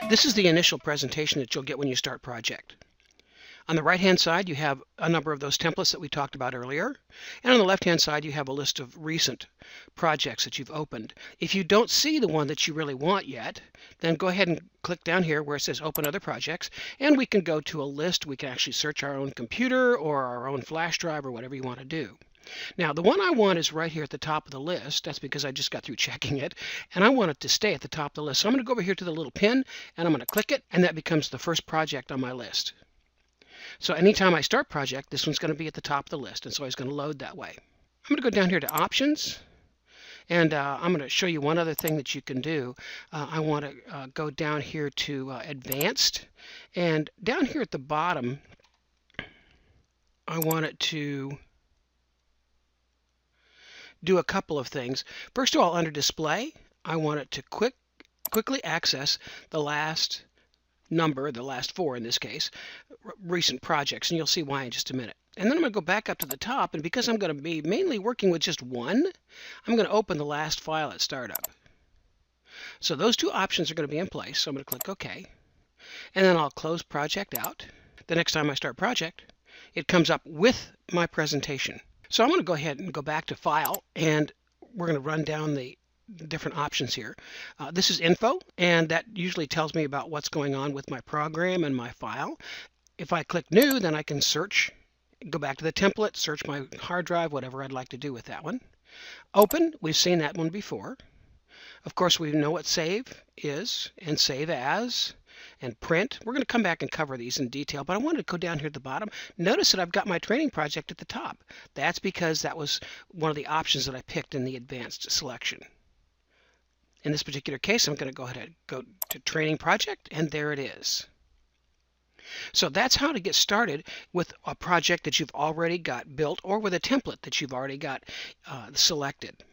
This is the initial presentation that you'll get when you start project. On the right-hand side, you have a number of those templates that we talked about earlier. And on the left-hand side, you have a list of recent projects that you've opened. If you don't see the one that you really want yet, then go ahead and click down here where it says Open Other Projects, and we can go to a list. We can actually search our own computer or our own flash drive or whatever you want to do. Now, the one I want is right here at the top of the list. That's because I just got through checking it, and I want it to stay at the top of the list. So I'm going to go over here to the little pin, and I'm going to click it, and that becomes the first project on my list. So anytime I start project, this one's going to be at the top of the list, and so it's going to load that way. I'm going to go down here to Options, and I'm going to show you one other thing that you can do. I want to go down here to Advanced, and down here at the bottom, I want it to do a couple of things. First of all, under Display, I want it to quickly access the last number, the last 4 in this case, recent projects, and you'll see why in just a minute. And then I'm going to go back up to the top, and because I'm going to be mainly working with just one, I'm going to open the last file at startup. So those 2 options are going to be in place, so I'm going to click OK. And then I'll close project out. The next time I start project, it comes up with my presentation. So I'm going to go ahead and go back to File, and we're going to run down the different options here. This is Info, and that usually tells me about what's going on with my program and my file. If I click New, then I can search, go back to the template, search my hard drive, whatever I'd like to do with that one. Open, we've seen that one before. Of course, we know what Save is, and Save As, and Print. We're going to come back and cover these in detail, but I wanted to go down here at the bottom. Notice that I've got my training project at the top. That's because that was one of the options that I picked in the advanced selection. In this particular case, I'm going to go ahead and go to Training Project, and there it is. So that's how to get started with a project that you've already got built or with a template that you've already got selected.